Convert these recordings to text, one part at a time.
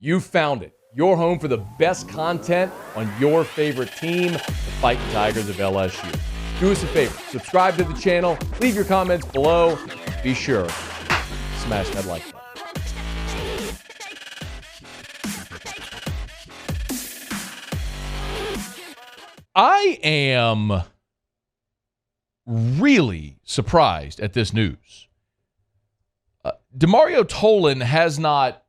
You found it. Your home for the best content on your favorite team, the Fighting Tigers of LSU. Do us a favor. Subscribe to the channel. Leave your comments below. Be sure to smash that like button. I am really surprised at this news. Demario Tolan has not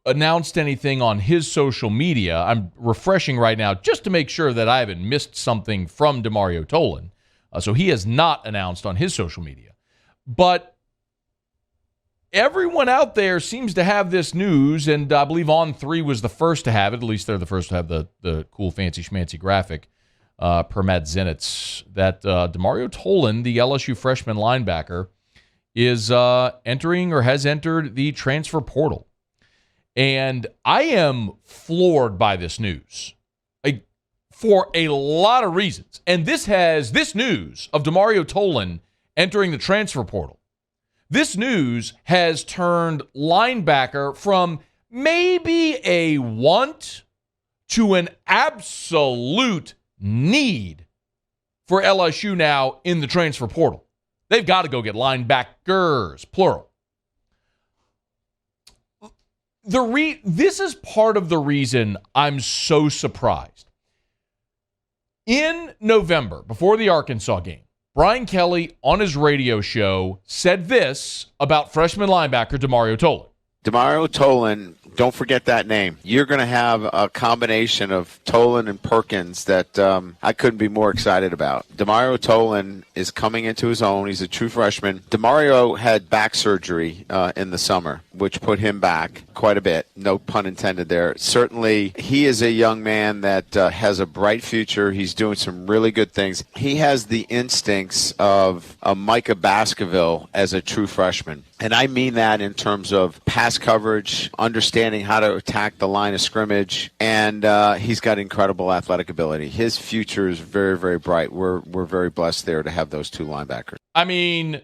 announced anything on his social media. I'm refreshing right now just to make sure that I haven't missed something from Demario Tolan. So he has not announced on his social media. But everyone out there seems to have this news, and I believe On3 was the first to have it. At least they're the first to have the cool, fancy, schmancy graphic per Matt Zenitz, that Demario Tolan, the LSU freshman linebacker, is entering or has entered the transfer portal. And I am floored by this news, for a lot of reasons. And this news of Demario Tolan entering the transfer portal, this news has turned linebacker from maybe a want to an absolute need for LSU now in the transfer portal. They've got to go get linebackers, plural. This is part of the reason I'm so surprised. In November, before the Arkansas game, Brian Kelly on his radio show said this about freshman linebacker Demario Tolan. Demario Tolan, don't forget that name. You're going to have a combination of Tolan and Perkins that I couldn't be more excited about. Demario Tolan is coming into his own. He's a true freshman. Demario had back surgery in the summer, which put him back quite a bit. No pun intended there. Certainly, he is a young man that has a bright future. He's doing some really good things. He has the instincts of a Micah Baskerville as a true freshman. And I mean that in terms of pass coverage, understanding how to attack the line of scrimmage, and he's got incredible athletic ability. His future is very, very bright. We're very blessed there to have those two linebackers. I mean,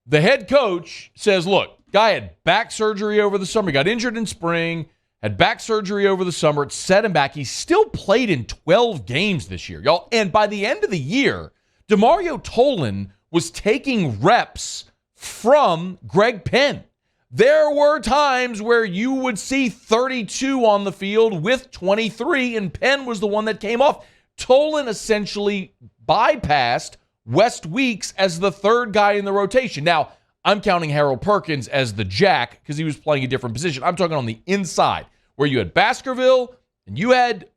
the head coach says, look, guy had back surgery over the summer. He got injured in spring, had back surgery over the summer. It set him back. He still played in 12 games this year, y'all. And by the end of the year, Demario Tolan was taking reps from Greg Penn. There were times where you would see 32 on the field with 23, and Penn was the one that came off. Tolan essentially bypassed West Weeks as the third guy in the rotation. Now, I'm counting Harold Perkins as the jack because he was playing a different position. I'm talking on the inside where you had Baskerville and you had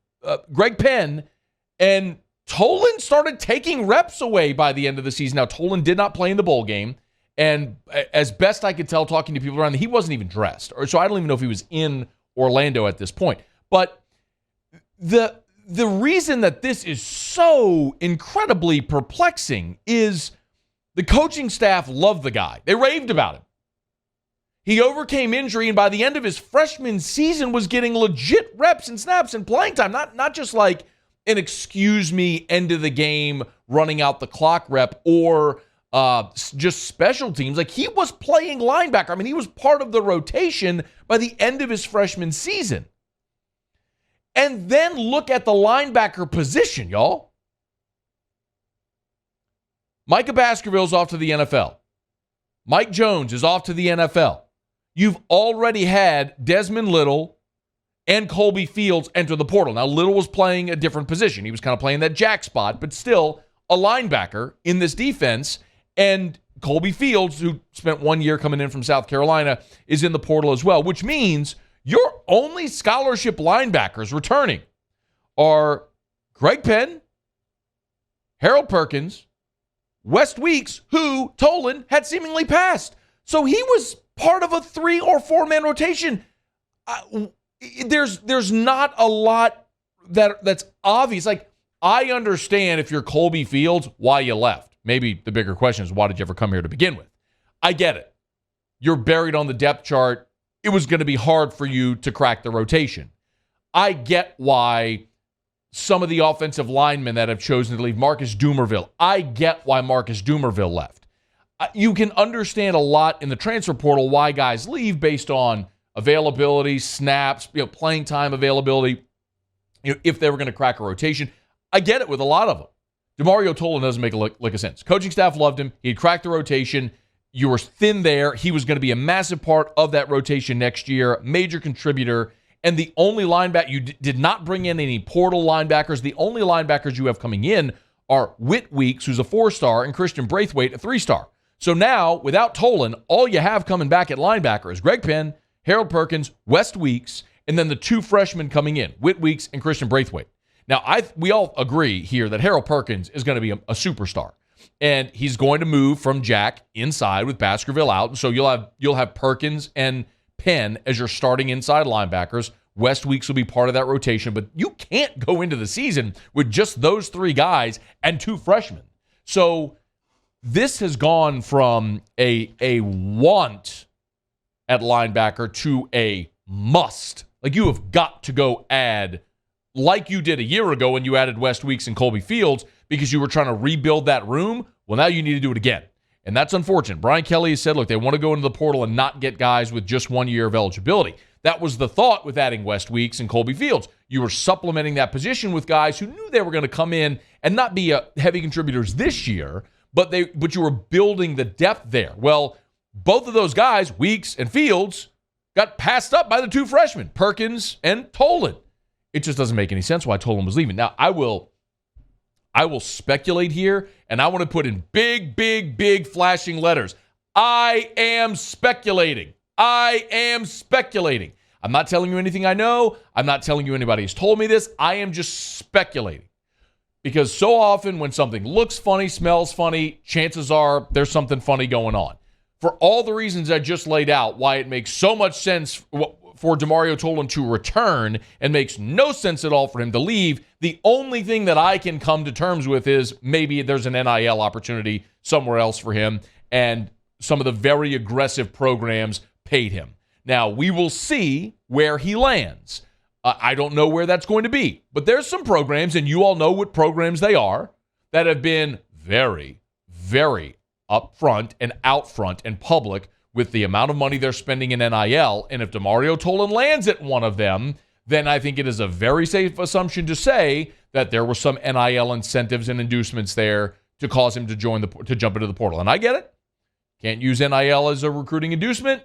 Greg Penn, and Tolan started taking reps away by the end of the season. Now, Tolan did not play in the bowl game. And as best I could tell, talking to people around, he wasn't even dressed. So I don't even know if he was in Orlando at this point. But the reason that this is so incredibly perplexing is the coaching staff loved the guy. They raved about him. He overcame injury, and by the end of his freshman season was getting legit reps and snaps and playing time. Not just like an excuse me, end of the game, running out the clock rep, or just special teams. Like, he was playing linebacker. I mean, he was part of the rotation by the end of his freshman season. And then look at the linebacker position, y'all. Micah Baskerville's off to the NFL. Mike Jones is off to the NFL. You've already had Desmond Little and Colby Fields enter the portal. Now, Little was playing a different position. He was kind of playing that jack spot, but still a linebacker in this defense. And Colby Fields, who spent 1 year coming in from South Carolina, is in the portal as well, which means your only scholarship linebackers returning are Greg Penn, Harold Perkins, West Weeks, who Tolan had seemingly passed. So he was part of a 3 or 4 man rotation. There's not a lot that's obvious. Like, I understand if you're Colby Fields, why you left. Maybe the bigger question is, why did you ever come here to begin with? I get it. You're buried on the depth chart. It was going to be hard for you to crack the rotation. I get why some of the offensive linemen that have chosen to leave. Marcus Dumerville. I get why Marcus Dumerville left. You can understand a lot in the transfer portal why guys leave based on availability, snaps, playing time availability, if they were going to crack a rotation. I get it with a lot of them. Demario Tolan doesn't make a lick of sense. Coaching staff loved him. He'd cracked the rotation. You were thin there. He was going to be a massive part of that rotation next year, major contributor. And the only linebacker, you did not bring in any portal linebackers. The only linebackers you have coming in are Whit Weeks, who's a 4-star, and Christian Braithwaite, a 3-star. So now, without Tolan, all you have coming back at linebacker is Greg Penn, Harold Perkins, West Weeks, and then the 2 freshmen coming in, Whit Weeks and Christian Braithwaite. Now, we all agree here that Harold Perkins is going to be a superstar, and he's going to move from Jack inside with Baskerville out. And so you'll have Perkins and Penn as your starting inside linebackers. West Weeks will be part of that rotation, but you can't go into the season with just those 3 guys and 2 freshmen. So this has gone from a want at linebacker to a must. Like, you have got to go add, like you did a year ago when you added West Weeks and Colby Fields because you were trying to rebuild that room. Well, now you need to do it again. And that's unfortunate. Brian Kelly has said, look, they want to go into the portal and not get guys with just 1 year of eligibility. That was the thought with adding West Weeks and Colby Fields. You were supplementing that position with guys who knew they were going to come in and not be heavy contributors this year, but you were building the depth there. Well, both of those guys, Weeks and Fields, got passed up by the 2 freshmen, Perkins and Tolan. It just doesn't make any sense why Tolan was leaving. Now, I will speculate here, and I want to put in big, big, big flashing letters. I am speculating. I am speculating. I'm not telling you anything I know. I'm not telling you anybody has told me this. I am just speculating. Because so often when something looks funny, smells funny, chances are there's something funny going on. For all the reasons I just laid out, why it makes so much sense for Demario Tolan to return and makes no sense at all for him to leave, the only thing that I can come to terms with is maybe there's an NIL opportunity somewhere else for him, and some of the very aggressive programs paid him. Now, we will see where he lands. I don't know where that's going to be, but there's some programs, and you all know what programs they are, that have been very, very upfront and out front and public with the amount of money they're spending in NIL. And if Demario Tolan lands at one of them, then I think it is a very safe assumption to say that there were some NIL incentives and inducements there to cause him to jump into the portal. And I get it. Can't use NIL as a recruiting inducement.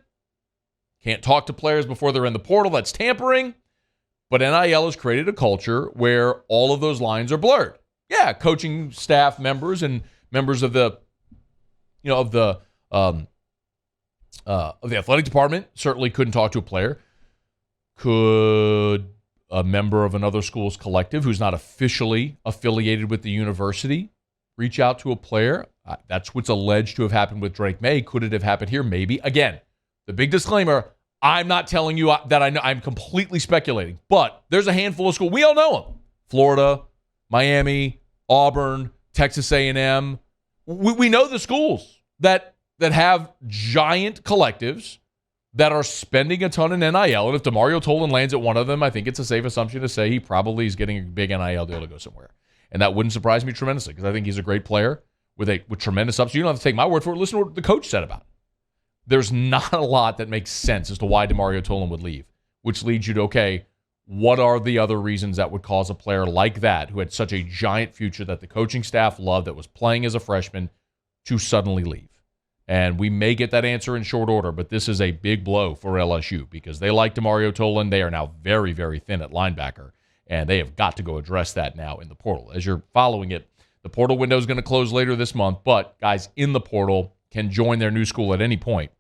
Can't talk to players before they're in the portal. That's tampering. But NIL has created a culture where all of those lines are blurred. Yeah, coaching staff members and members of the athletic department certainly couldn't talk to a player. Could a member of another school's collective who's not officially affiliated with the university reach out to a player? That's what's alleged to have happened with Drake May. Could it have happened here? Maybe. Again, the big disclaimer, I'm not telling you that I know. I'm completely speculating. But there's a handful of schools. We all know them. Florida, Miami, Auburn, Texas A&M. We know the schools that have giant collectives that are spending a ton in NIL. And if Demario Tolan lands at one of them, I think it's a safe assumption to say he probably is getting a big NIL deal to go somewhere. And that wouldn't surprise me tremendously because I think he's a great player with tremendous upside. You don't have to take my word for it. Listen to what the coach said about it. There's not a lot that makes sense as to why Demario Tolan would leave, which leads you to, okay, what are the other reasons that would cause a player like that, who had such a giant future that the coaching staff loved, that was playing as a freshman, to suddenly leave? And we may get that answer in short order, but this is a big blow for LSU because they like Demario Tolan. They are now very, very thin at linebacker, and they have got to go address that now in the portal. As you're following it, the portal window is going to close later this month, but guys in the portal can join their new school at any point.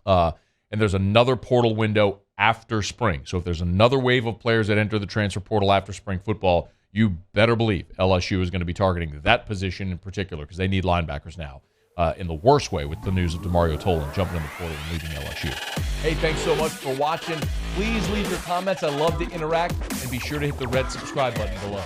And there's another portal window after spring. So if there's another wave of players that enter the transfer portal after spring football, you better believe LSU is going to be targeting that position in particular because they need linebackers now in the worst way with the news of Demario Tolan jumping in the portal and leaving LSU. Hey, thanks so much for watching. Please leave your comments. I love to interact. And be sure to hit the red subscribe button below.